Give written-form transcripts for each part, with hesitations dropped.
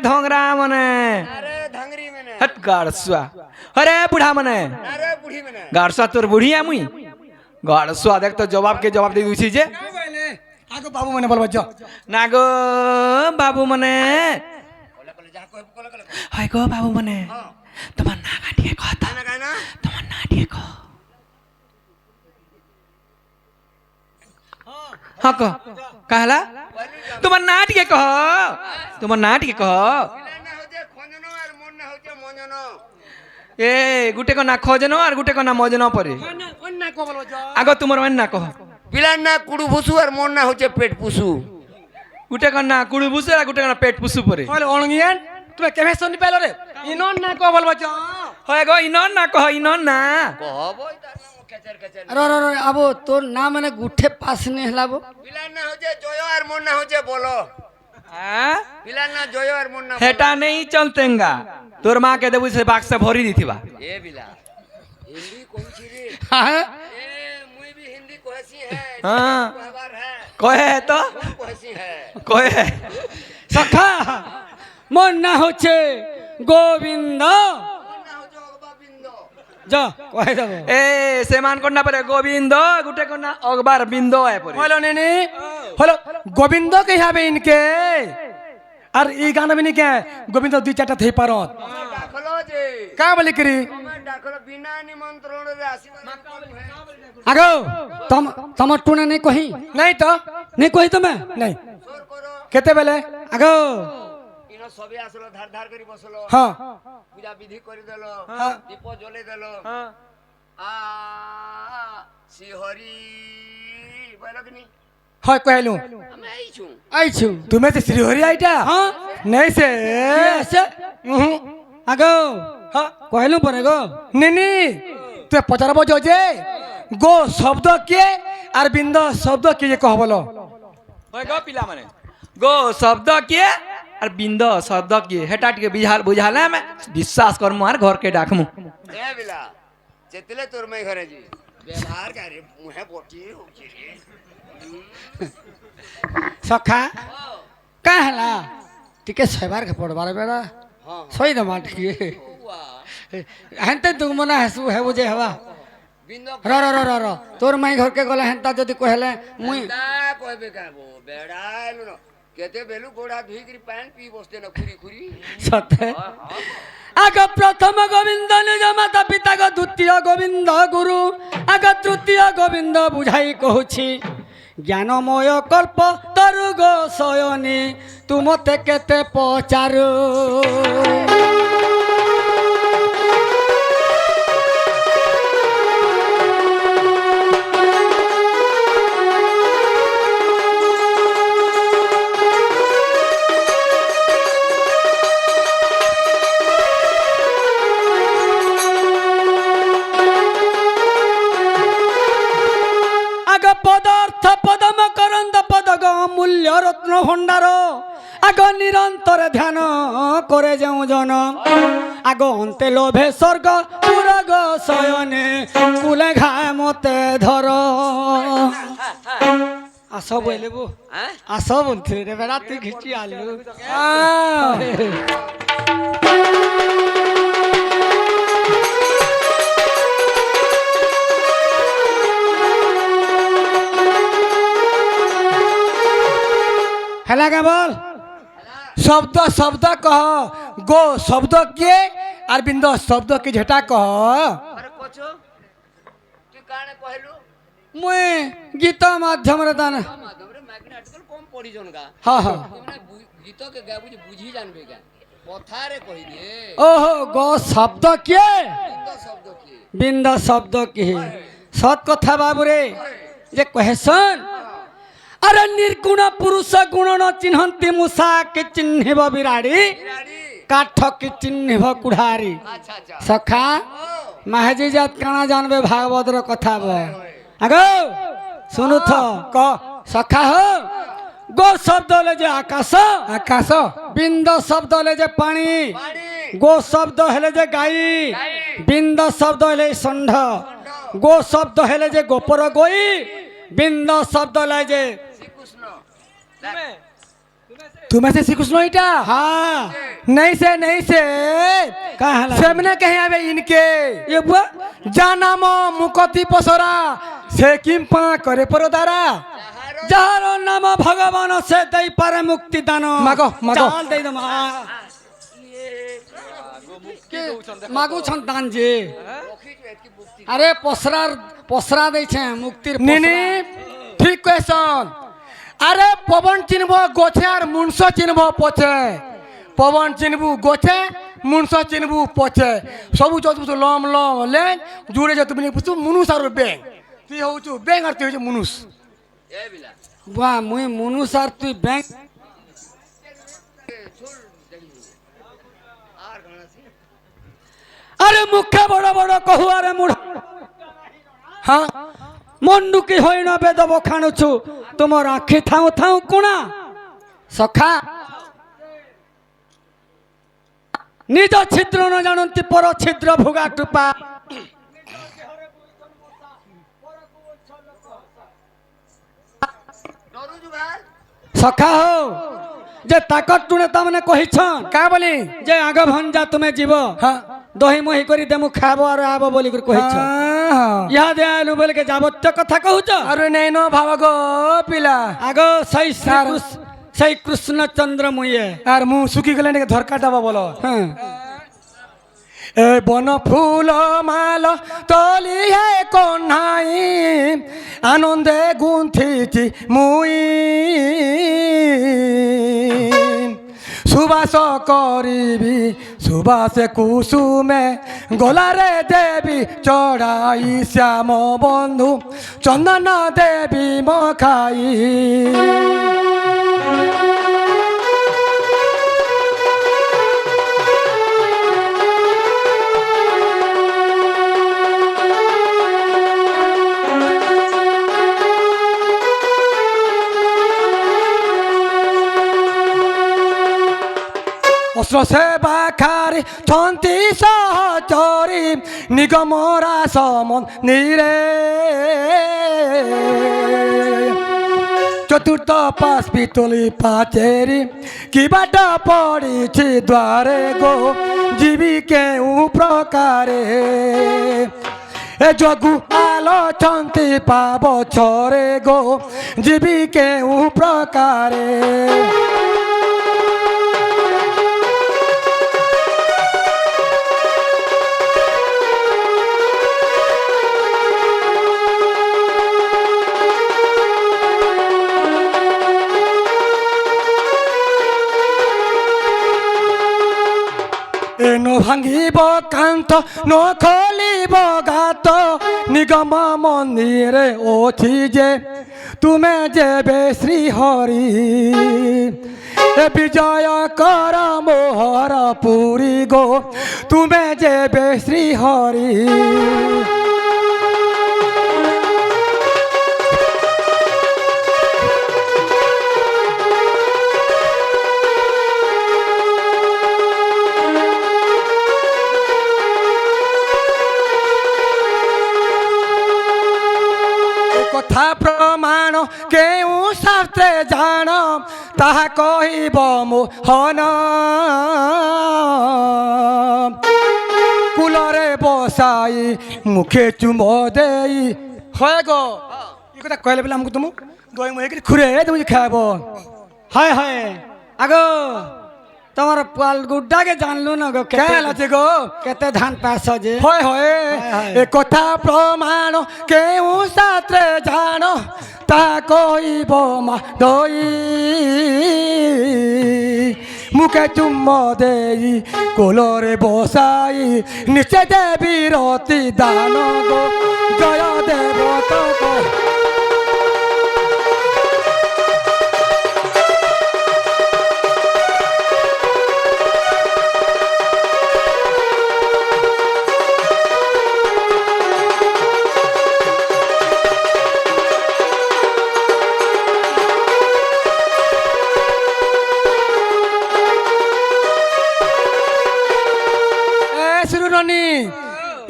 धोंगरा मने अरे धंगरी मने हट गाड़सुआ अरे बुढ़ा मने अरे बुढ़ी मने गाड़सुआ तोर बुढ़ी है मुई गाड़सुआ देख तो जवाब के जवाब दे दूसी जे आगो बाबू मने बोलबो जो ना गो बाबू मने कोले कोले जा कोले कोले हाय गो बाबू मने তোমার না কাটিয়ে কথা ना कहना তোমার না দিয়ে কো हाँ कह कहला তোমার না দিয়ে কহ তোমার না দিয়ে কহ ना हो जे खोजनो और मन ना हो जे मननो ए गुटे को ना खोजनो और गुटे को ना मजनो परे अन्ना को बोलबो जो आगो तुमर मन ना कह पिलान ना कुडू भुसु और मन ना हो जे पेट पुसु गुटे को ना कुड़ू बुसे और गुटे को ना पेट पुसु परे बोले ओणगियन तुमे केमे सुनि पाइलो रे इनन ना को बोलबो जो होय गो इनन ना कह इनन ना कहबो तार ना केचर केचर अरे अरे अरे अब तोर ना मैंने गुठे पास नहीं हलाबो पिलान ना हो जे जोयो और मन ना हो जे बोलो हां पिलान ना जोयो और मन ना हेटा नहीं चलतेंगा तोर मां के देबू से बाक्स से भरी दी थीबा ए बिला हिंदी कौन सी रे हाँ ए मुई भी हिंदी कहसी है हाँ। खबर है कहे तो कहसी है कहे सखा मन ना होचे गोविंद मन ना हो जो गोविंदो जा कहे देबो ए सेमान कोना परे गोविंद गुटे कोना अखबार बिंदो है परे बोलो नेने बोलो गोविंद के हबे इनके और ई गाना भी नहीं के गोविंद दुई चारटा थई पारत डाखलो जे का बोली करी मैं डाखलो बिना निमंत्रण रे आशीर्वाद आगो तम टूना नहीं कही नहीं तो नहीं कही तुम्हें नहीं सोर करो केते बेले आगो इनो सबे आसलो धार धार करी बसलो हाँ पूजा विधि करी देलो हाँ। दीप जले देलो हां आ श्री हरि बोलो कि नहीं हाँ कहलू हम आई छु आई छु तुम्हें से श्रीहरि आईटा हाँ नहीं से ऐसे आगो हाँ कहलू परे गो नेनी तू पचारबो जो जे गो शब्द के और बिंद शब्द के ये कह बोलो होय गो पिला माने गो शब्द के और बिंद शब्द के हेटा के बुझाला में विश्वास कर मार घर के डाकमु ए बिला चेतले तोर मैं घरे जी व्यवहार करे मुहे बोटी हो छी रे सखा कहला टिके सबार के पड़बार बेड़ा हां सही दमा टिके हुआ हंते तू मना हसु है बुझे हवा बिंदो रो रो रो रो रो तोर माई घर के गला हंता जदी कहले मुई ना कहबे काबो बेड़ाइलो न केते बेलु गोड़ा धुई करी पान पी बसते न खुरी खुरी सते आग प्रथम गोविंद निज माता पिता को द्वितीय गोविंद गुरु आग तृतीय गोविंद बुझाई कहूछि ज्ञानमय कल्प तरु गो शयनी तू मते केते पचारु आग पदार्थ पदम करंद पदग मूल्य रत्न भंडार आग निरंतर ध्यान करे जाऊं जन आग अंते लोभे स्वर्ग पुरग शयने कुले घा मते धर आस बोले बो हैं आस बोलते रे बेड़ा तू घिची आलू हेला का बोल शब्द शब्द कह गो शब्द के और बिंद शब्द के झटा कह अरे कोचो तू काने कहलु मुए गीत माध्यम रे दान माधव रे मैग्ने आर्टिकल कम पढ़ी जनगा हाँ हाँ तुमने गीत के गा बुझी जानबे का कथा रे कहि दे ओहो गो शब्द के बिंदो शब्द की बिंद शब्द के सत कथा बाबू रे जे कहसन अरे निर्गुण पुरुष गुण न चिन्हन्ति मूषा के चिन्हब बिराड़ी बिराड़ी काठ के चिन्हब कुढ़ारी अच्छा अच्छा सखा ओ महाजी जात काना जानबे भागवत रो कथा बो आगो सुनु थ क सखा हो गो शब्द ले जे आकाश आकाश बिंद शब्द ले जे पानी पानी गो शब्द हेले जे गाई बिंद शब्द हेले षंढ गो शब्द हेले जे गोपर गोई बिंद शब्द ले जे श्री कृष्ण तुम्हें से श्री कृष्ण इटा हाँ नहीं से का हला सेमने कहे आवे इनके ये बुआ জানাম মুকতি পসরা সে কিম্পা করে পরদারা যাহার নাম ভগবান সে দেই পারে মুক্তি দান মাগো, মাগো। চাল দেই দম মাগু সন্তান যে আরে পসরা দেইছে মুক্তির নিনি ঠিক কইছন আরে পবন চিনব গোছে আর মুনস চিনব পছে পবন চিনবু গোছে মুনস চিনবু পছে সবু যতু লম লম লে জুড়ে যত তুমি বুঝু মুনুস আর বেং তুই হউছু বেং আর তুই হউছু মুনুস এ বিলা বুয়া মুই মনুষ আর তুই ব্যাংক আর গণাছি আরে মুখে বড় বড় কহু আরে মুড় হ্যাঁ মন্ডুকি হইন বেদব খাণুছু তোমার আখি থাউ থাউ কোণা সখা নিজ ছিদ্র ন জানন্তি পর ছিদ্র ভোগা কৃপা ডরুজু ভাই সখা হো যে তাকত টুনে তামনে কহিছন কা বলি যে আগ ভঞ্জা তুমি জীব হ্যাঁ দহি মহি করি দেমু খাব আর আব বলি করে কহিছ ইহাদে আলু বলি কে যাবত্য কথা কহুছ আরে নেই ন ভাবগ পিলা আগ সেই কৃষ্ণচন্দ্র মুয়ে আর মু শুকি গেলে নাকি ধরকা দেবা বলো হ্যাঁ এ বন ফুল মাল তলি হে কন্যাই আনন্দে গুন্থিছি মুই সুবাস করিবি সুবাস কুসুমে গলারে দেবী চড়াই শ্যাম বন্ধু চন্দন দেবী মখাই অস্ত্র সেবা খারি ছন্তি সহচরি নিগমরা সমন নিরে চতুর্থ পাশ পিতলি পাচেরি কি বাট পড়িছি দ্বারে গো জীবি কেউ প্রকারে এ যোগু আলোচন্তি পাব ছরে গো জীবি কেউ প্রকারে নো ভাঙিব কান্ত ন খলিব গাত নিগম মন্দিরে অছি যে তুমে যেবে শ্রীহরি এ বিজয় কর মোহর পুরী গো তুমে যেবে শ্রীহরি কথা প্রমাণ কেউ শাস্ত্রে জান তাহা কহিব মোহন কুলরে বসাই মুখে চুম দেই হয় গো এই কথা কইলে বলে আমাকে তুমি দই মুহে করে খুঁড়ে তুমি খাইব হয় হয় আগ তোমার পাল গুড্ডাকে জানলু না গো কেন আছে গো কেতে ধান পাস যে হয় হয় এ কথা প্রমাণ কেউ শাস্ত্রে জান তা কইব মা দই মুখে চুম্ম দেই কোলরে বসাই নিচে দেবী রতি দান গো জয় দেবত গো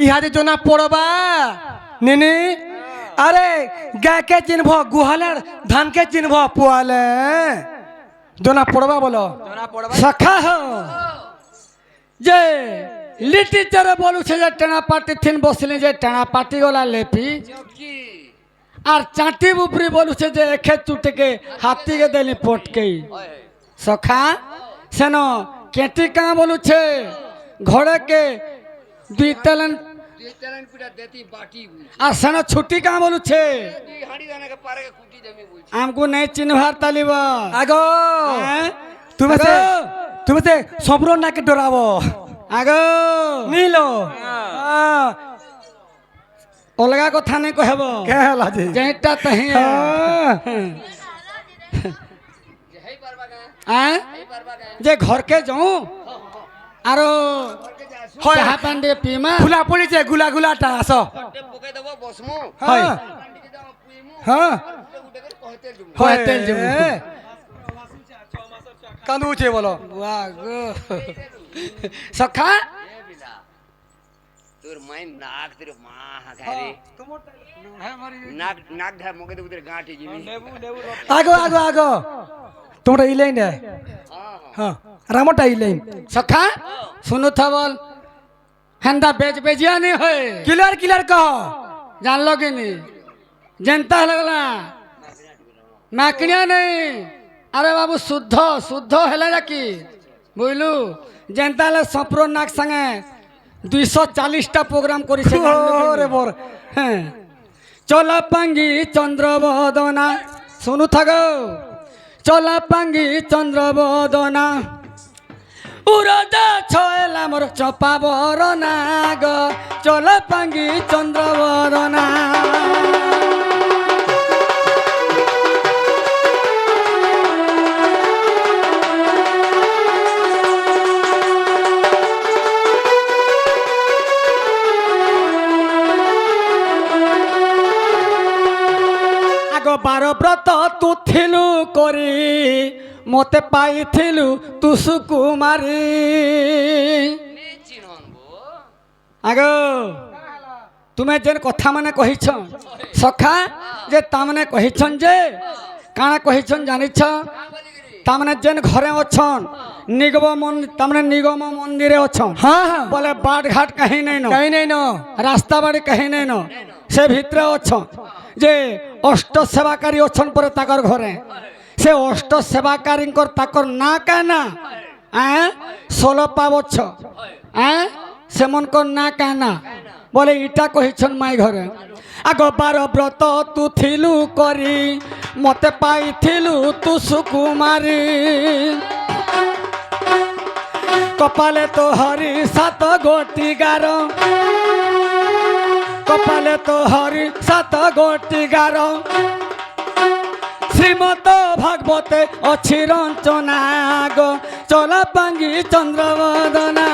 ইহাদে জনা পড়বা নিনি আরে গাকে চিনব গুহালের ধানকে চিনব পুয়ালে জনা পড়বা বলো জনা পড়বা সখা হো যে লিটিচারে বলুছে যে টেনা পাটি থিন বসলি যে টেনা পাটি গলা লেপি চকি আর চাটি উপরি বলুছে যে এখে চুটিকে হাতিকে দেলি পটকে হয় সখা সেন কেটি কাঁ বলুছে ঘরেকে দুই তেলেন তুই তেলেন পিঠা দেতি বাটি বুঝছি আর সেন ছুটি কাঁ বলুছে তুই হাঁড়ি দানাকে পারে কুটি দেমি বুঝছি আমকু নেই চিনভার তালিব আগো হ্যাঁ? তুমি সে আগো। তুমি সে সম্র নাকে ডরাবো আগো নিল অলগা কথা নেই কহব কে হেলা যে যেটা তহি হেই পারবা কা আঁ? হেই পারবা কা যে ঘরকে যাও আর ঘরকে যাসু হয় চাহা পান্ডে পিমা ফুলা পড়িছে গুলা গুলাটা আস ঘরতে পকে দেব বসমু হয় পান্ডিকে দাও পুইমু হ্যাঁ গুটে গুটে করে কহতে জুমু হয় তেল জমু কান্দুছে বলো সখা এ বিলা তোর মাই নাক তোর মা হাগারে নাক নাক ধা মগে দেব তোর গাঁটি জিমি আগো আগো আগো তোমরা ইলেন না হ্যাঁ হ্যাঁ রামটা ইলেন সখা শুনু বল হেন্দা বেচ বেজিয়া নি হয় কিলার কিলার কহ জানলো কি নি জেনতা লাগলা নাকড়িয়া নেই আরে বাবু শুদ্ধ শুদ্ধ হেলে নাকি বুঝলু জেনতা হলে সপ্র নাক সঙ্গে 240টা প্রোগ্রাম করেছে ওরে বর হ্যাঁ চলা পাঙ্গি চন্দ্রবদনা শুনু থাকো চলা পাঙ্গি চন্দ্রবদনা উড়দা ছয়লা মোর চপা বরনা গো চলা পাঙ্গি চন্দ্রবদনা আগ বার ব্রত তু থিলু করি মতে পাইথিলু তু সুকুমারি নে চিনন বো আগ তুমি যেন কথা মানে কহিছ সখা যে তাମାନେ কহিছন যে কাଣା কহিছন জানিছ তাମାନେ যেন ঘরে অছন তাମାନେ নিগম মন্দিরে অছন হ্যাঁ হ্যাঁ বলে বাট ঘাট কাহি নাই ন কাই নাই ন রাস্তা বাড়ি কাহি নাই ন সে ভিতরে অছন যে অষ্ট সেবাকারী অছন পরে তাকর ঘরে সে অষ্ট সেবাকারীঙ্কর তাকর না কানা ষোলো পাবছ সেমনকর না কানা বলে ইটা কহিছন মাই ঘরে আগ বার ব্রত তু থিলু করি মতে পাইথিলু তু সুকুমারি কপালে তো হরি সাত গোটি গার কপালে তো হরি সাত গোটি গার শ্রীমত ভাগবতে অছি রঞ্চনা গো চলা পাঙ্গি চন্দ্রবদনা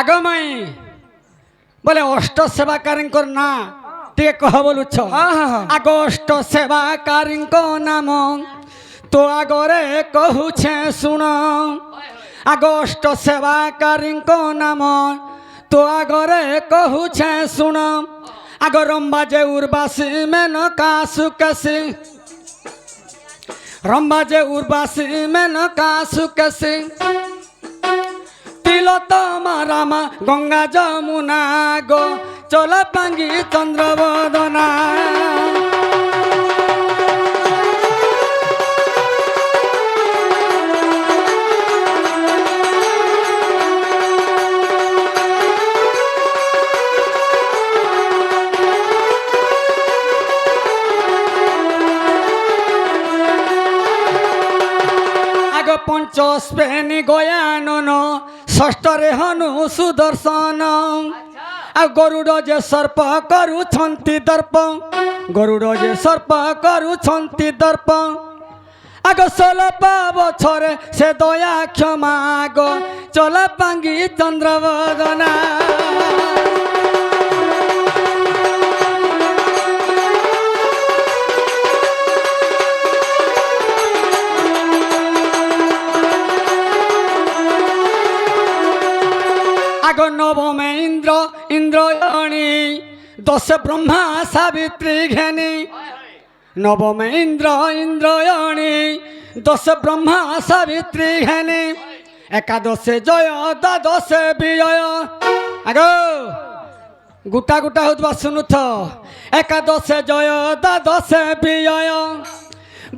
আগমাই বলে অষ্ট সেবাকারীঙ্কর না টিকে কহ বলুছ হ্যাঁ হ্যাঁ হ্যাঁ আগ অষ্ট সেবাকারীঙ্ক নাম তো আগরে কহুছে শুণ আগ অষ্ট সেবাকারীঙ্ক নাম তো আগরে কহুছে শুণ আগ রম্বা যে উর্বাসী মেনকা সুকেশী রম্বা যে উর্বাসী মেনকা সুকেশী তিলোত্তমা রামা গঙ্গা যমুনা গো চলা পাঙ্গি চন্দ্রবদনা আগ পঞ্চস্পেনি গয়ানন ষষ্ঠরে হনু সুদর্শন ଆଉ ଗରୁଡ଼ ଯେ ସର୍ପ କରୁଛନ୍ତି ଦର୍ପ ଗରୁଡ଼ ଯେ ସର୍ପ କରୁଛନ୍ତି ଦର୍ପ ଆଗ ଷୋଳପ ବଛରେ ସେ ଦୟା କ୍ଷମା ଆଗ ଚଲା ପାଙ୍ଗି ଚନ୍ଦ୍ରବଦନା আগ নবমে ইন্দ্র ইন্দ্রয়ণী দশে ব্রহ্মা সাবিত্রী ঘেনী নবমে ইন্দ্র ইন্দ্রয়ণী দশে ব্রহ্মা সাবিত্রী ঘেনী একাদশে জয় দ্বাদশে বিজয় আগ গোটা গোটা হওয়া শুনুথ একাদশে জয় দ্বাদশে বিজয়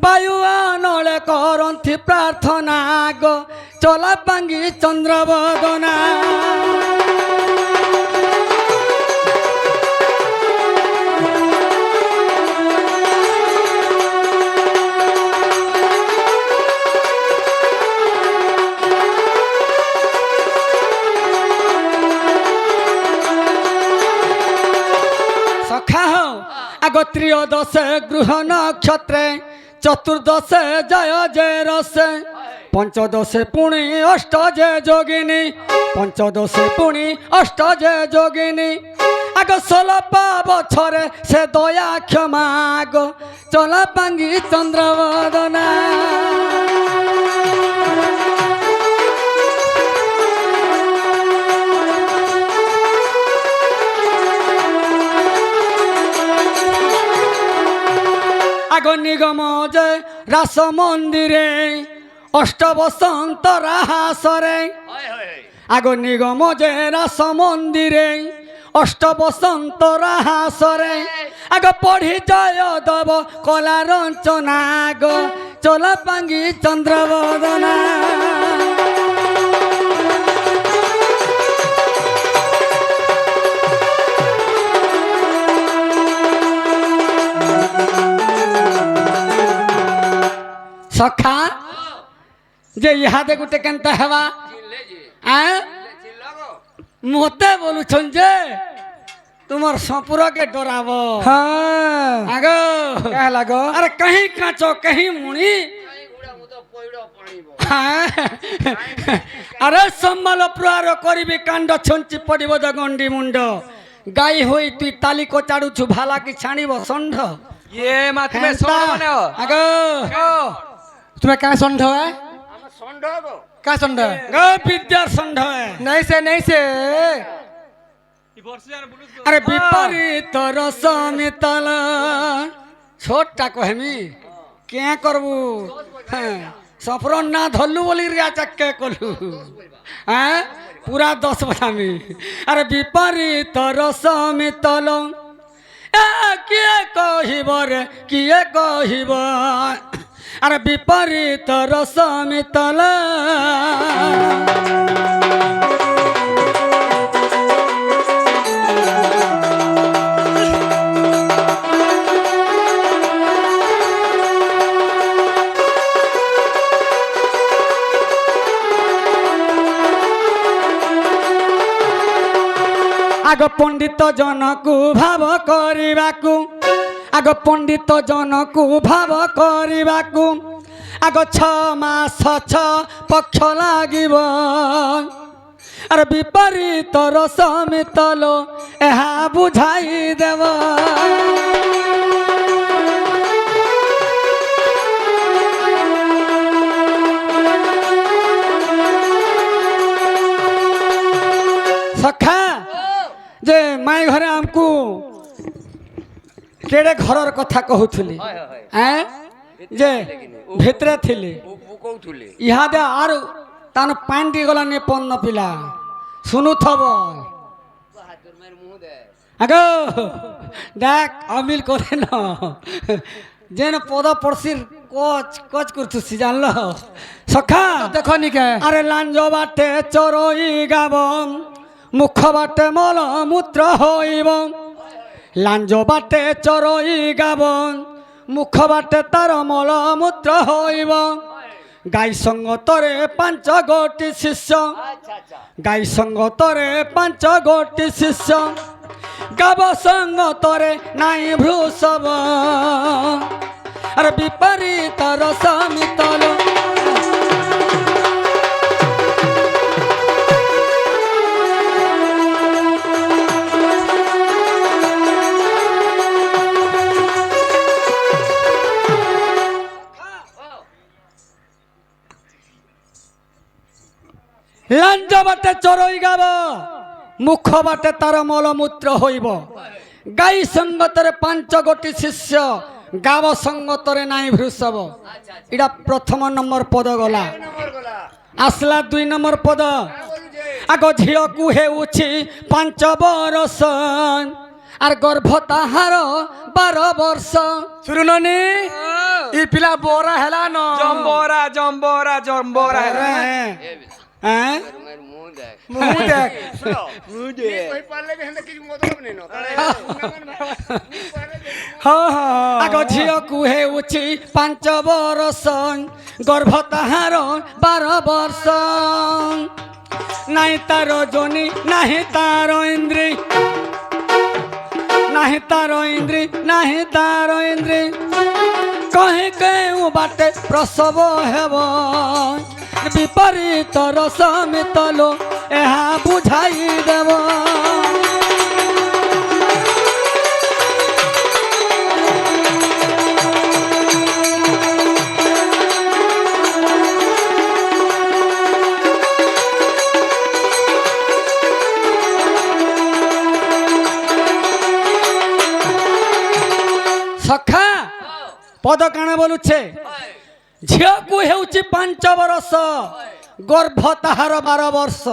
বায়ু আনলে করন্থি প্রার্থনা গো চলা পাঙ্গি চন্দ্রবদনা সখা আগ ত্রয়োদশে গৃহ নক্ষত্রে চতুর্দশে জয় যে রসে পঞ্চদশে পুণি অষ্ট যে যোগিনী পঞ্চদশে পুণি অষ্ট যে যোগিনী আগ 16 বছরে সে দয়া ক্ষমা গো চলা পাঙ্গি চন্দ্রবদনা আগ নিগম যে রাস মন্দিরে অষ্ট বসন্ত রাহাসরে আগ নিগম যে রাস মন্দিরে অষ্ট বসন্ত রাহাসরে আগ পড়ি জয় দেব কলা রঞ্চনা গো চলা পাঙ্গি চন্দ্রবদনা সখা যে ইহাদে গোটে কেনতা হেবা মতে বলুছন যে তোমার সপুরকে ডরাব হ্যাঁ আগ লাগো আরে কहीं কাঁচ কहीं মুড়ি আরে সম্মাল প্রহার করিবি কাণ্ড ছঞ্চি পড়িব জগন্ডি মুন্ড গাই হই তুই তালি কচাড়ুছু ভালা কি ছাড়িব ষণ্ঢ ইয়ে মা তুমি শোনো মানে আগ তুমি কাঁ ষণ্ঢ আমার ষণ্ড গো কাঁ ষণ্ঢ বিদ্যার ষণ্ঢ নাই সে আরে বিপরীত রসমিতল ছোটটা কহমি কে করবু হ্যাঁ সফরন না ধরলু বলি রিয়া চাক্কে কলু হ্যাঁ পুরা 10 বছামি আরে বিপরীত রসমিতল কিয়ে কহিব রে কিয়ে কহিব আরে বিপরীত রসমিতল আগ পণ্ডিত জনকু ভাব করিবাকু আগ পণ্ডিত জনকু ভাব করিবাকু আগ 6 মাস 6 পক্ষ লাগিব আরে বিপরীত রসমিতল এহা বুঝাই দেব সখা যে মাই ঘরে আমকু কেড়ে ঘরর কথা কহুথলি হ্যাঁ যে ভিতরে থিলি কৌথুলি ইহাদে আর তান পান্ডি গলা নে পন্ন পিলা শুনুথব তোর মায়ের মুহ দে আগ দেখ অমিল করে ন যেন পদ পড়শির কোচ কোচ করতুছি জানল সখা দেখো নিকে আরে লাঞ্জ বাটে চরই গাব মুখ বাটে মল মূত্র হইব লাঞ্জ বাটে চরই গাব মুখ বাটে তার মল মূত্র হইব গাই সঙ্গতরে 5 গোটি শিষ্য গাই সঙ্গতরে 5 গোটি শিষ্য গাব সঙ্গতরে নাই ভ্রূষব আর বিপরীত রসমিতল লাঞ্জ বাটে চরই গাব মুখ বাটে তার মলমূত্র হইব গাই সঙ্গতরে 5 গোটি শিষ্য গাব সঙ্গতরে নাই ভৃষব এটা প্রথম নম্বর পদ গলা নম্বর গলা আসলা 2 নম্বর পদ বলুছে আগ ঝিওকু হেউছি 5 বরষ আর গর্ভ তাহার 12 ବର୍ଷ শুনুননি ই পিলা বড় হেলা ন জম্বরা জম্বরা জম্বরা হ্যাঁ তোমার মুখ দেখ মুহ দেখ কই পারলে भी হন্দা কিছু মতলব নেই না কারণ আগ ঝিওকু হেউছি 5 বরষ গর্ভ তাহার 12 ବର୍ଷ নাই তার জনি নাহি তার ইন্দ্রি নাহি তার ইন্দ্রি নাহি তার ইন্দ্রি কহে কেউ বাটে প্রসব হেব বিপরীত রস মিতলো এহা বুঝাই দেব সখা পদ কাଣା বলুছে ঝিওকু হেউছি 5 বরষ গর্ভ তাহার 12 ବର୍ଷ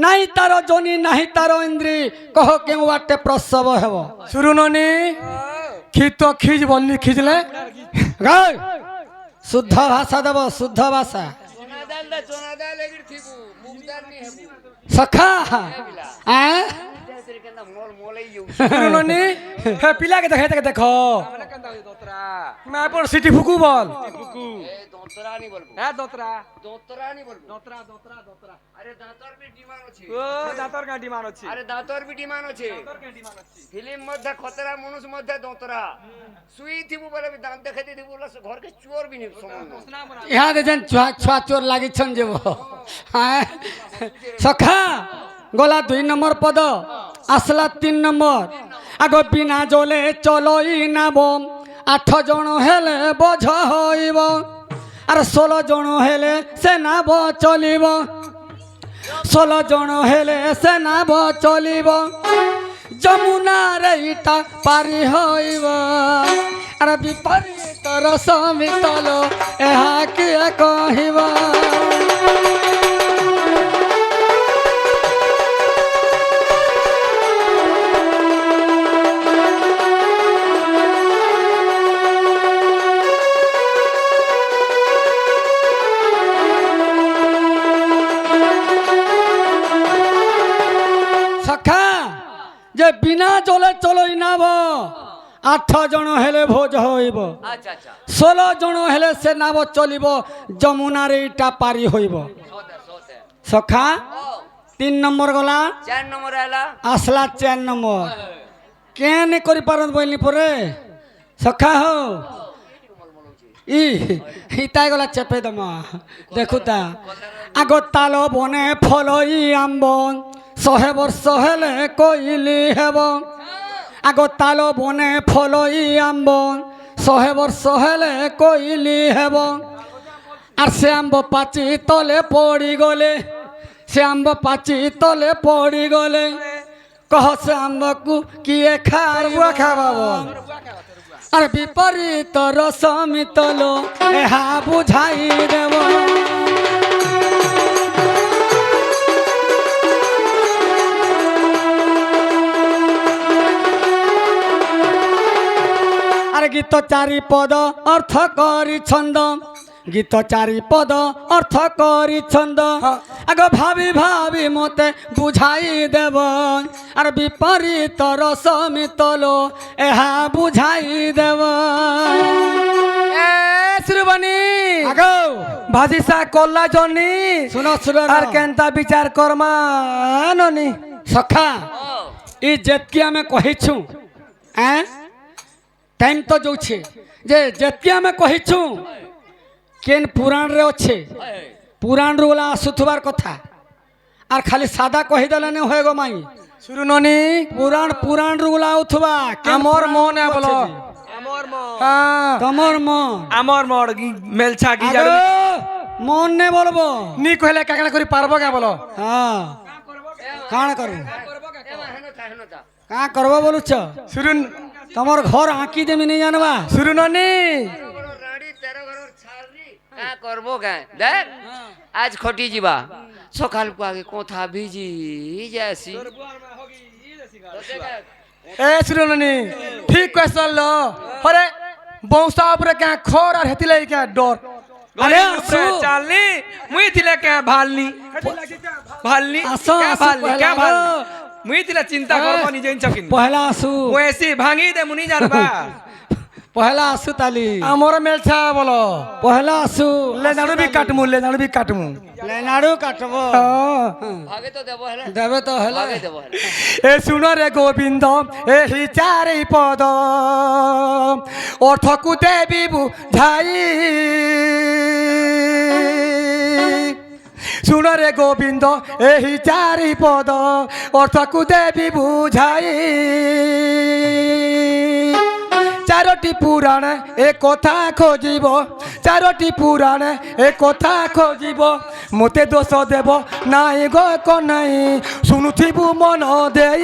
নাই তার জনি নাহি তার ইন্দ্রি কহ কেউ বাটে প্রসব হেব শুনুননি খিত খিজ বললি খিজলে গাই শুদ্ধ ভাষা দেব শুদ্ধ ভাষা চোনা দা লেগির থিবু মুখদার নি হেবু সখা হ্যাঁ তেরে কেনা মোল মোলাই ইউ শুনুননি হে পিলাকে দেখাই তাকে দেখো মা পর সিটি ফুকু বল এ দোতরা নি বলবো হ্যাঁ দোতরা দোতরা নি বলবো দোতরা দোতরা দোতরা আরে দাঁতর বি ডিমান্ড আছে ও দাঁতর কাটি মান আছে আরে দাঁতর বি ডিমান্ড আছে ফিল্ম মধ্যে খতরা মানুষ মধ্যে দোতরা সুই থিবু বলে দাঁত দেখাইতে দিবু বলে ঘর কে চোর বি নি সমান ইহা দেখেন ছুয়া চোর লাগিছন যাব হ্যাঁ সখা গলা 2 নম্বর পদ আসলা 3 নম্বর আগ বিনা জলে চলই নাব 8 জন হেলে বোঝ হইব আর 16 জন হেলে সে নাব চলিব 16 জন হেলে সে নাব চলিব যমুনার ইটা পারি হইব আর বিপরীত রস মিতল এহা কিয়ে কহিব সখা যে বিনা জলে চলই নাব 8 জন হেলে ভোজ হইব আচ্ছা আচ্ছা 16 জন হেলে সে নাব চলিব যমুনার ইটা পারি হইব সোতে সোতে সখা ও 3 নম্বর গলা 4 নম্বর আলা আসলা 4 নম্বর কেন করি পারন বইলি পরে সখা হো ই হিতাই গলা চেপে দমা দেখুতা আগ তাল বনে ফলই আম্ব 100 ବର୍ଷ হেলে কইলি হেব আগ তাল বনে ফলই আম্ব 100 ବର୍ଷ হেলে কইলি হেব আর সে আম্ব পাচি তলে পড়ি গলে সে আম্ব পাচি তলে পড়ি গলে কহ সে আম্বকু কিয়ে খাইব খাবাব আর বিপরীত রস মিতল এহা বুঝাই দেব আর গীত 4 পদ অর্থ করি ছন্দ গীত 4 পদ অর্থ করি ছন্দ আগ ভাবি ভাবি মতে বুঝাই দেব আর বিপরীত রস মিতল এহা বুঝাই দেব এ শ্রীবাণী আগ ভাজিসা কল্লা জনি শুনো শুনো আর কেনতা বিচার করমা ননি সখা ও ই যেতকি আমি কহিছু হ্যাঁ টাইম তো যাচ্ছে যে যেতকি আমি কহিছু কেন পুরাণ রে অছে পুরাণ রু ওলা আসুথবার কথা আর খালি সাদা কহিদেলে নে হয়ে গো মাই শুনুননি পুরাণ রু ওলা উঠবা আমর মনে বলো আমার মন হ্যাঁ তোমার মন আমার মন মেলছা কি আগে মন নে বলবো নি কইলে কাকড়া করি পারবো কে বলো হ্যাঁ কাণ করবো এমা হেন তা কাঁ করবো বলুছ শুনুন তোমার ঘর আঁকি দেমি নেই জানবা শুনুননি বড় রাড়ি 13 ঘরের ছাড়ি কা করবো গায় দেখ আজ খটি ଯିବା সকালକୁ আগে কোথা ভিজি যাসি এ শুনুননি ঠিক কোয়েশ্চন লো হরে বংশা উপরে কে খর আর হেতিলে কে ডর আরে আসো। চালনি মুই থিলে কে ভালনি ভালনি আসো, কে আসো, ভালনি কে পহেলা ভালনি আসো। মুই থিলে চিন্তা করব নিজে চকিন পহেলা আসু মুই এসি ভাঙি দে মুনি জানবা পহেলা আসু তালি আমার মেলছা বলো পহেলা আসু লে নাড়ু বি কাটমু লে নাড়ু বি কাটমু লেনাড়ু কাটবো ভাগে তো দেব হেলা দেবে তো হলে ভাগে দেব হেলা এ শুনো রে গোবিন্দ এই চারি পদ অর্থকু দেবী বুঝাই শুনো রে গোবিন্দ এই চারি পদ অর্থকু দেবী বুঝাই চারটি পুরাণে এ কথা খোঁজিব চারটি পুরাণে এ কথা খোঁজিব মতে দোষ দেব নাই গো কনাই শুনুথিবু মন দেই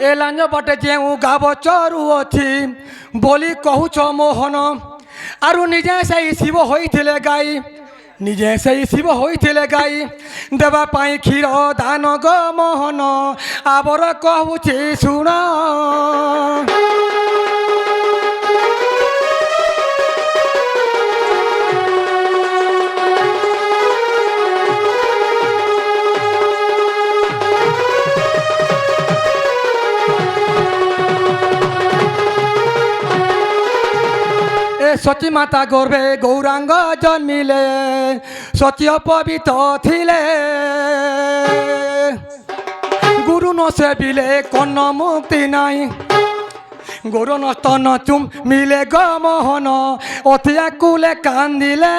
এ লাঞ্জ বটে যেউ গাব চরু অছি বলি কহুছ মোহন আরু নিজে সেই শিব হইଥିଲେ গাই নিজে সেই শিব হইଥିଲେ গাই দেবা পাই ক্ষীর দান গো মোহন আবর কহুছি শুণ সতী মাতা গর্ভে গৌরাঙ্গ জন্মিলে সতী অপবিত থিলে গুরু ন সেবিলে কন্ন মুক্তি নাই গুরু নস্তন চুম মিলে গ মোহন অথিয়া কুলে কান্দিলে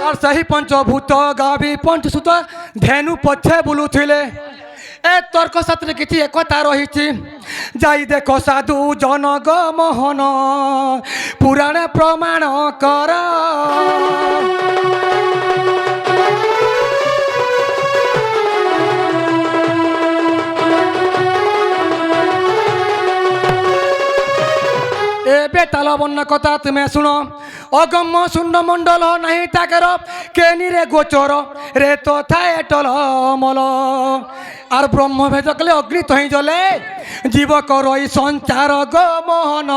আর ସେହି ପଞ୍ଚଭୂତ ଗାଭି ପଞ୍ଚସୁତ ଧେନୁ ପଛେ ବୁଲୁଥିଲେ ଏ ତର୍କ ଶାସ୍ତ୍ରରେ କିଛି ଏକତା ରହିଛି ଯାଇ ଦେଖ ସାଧୁ ଜନଗ ମୋହନ ପୁରାଣ ପ୍ରମାଣ କର ଏବେ ତାଲବର୍ଣ୍ଣ କଥା ତୁମେ ଶୁଣ অগম্য শূন্য মণ্ডল নাহি তাকের কেনিরে গোচর রে তথায় টল মল আর ব্রহ্ম ভেজকলে অগ্নি তহি জলে জীব করই সঞ্চার গো মোহন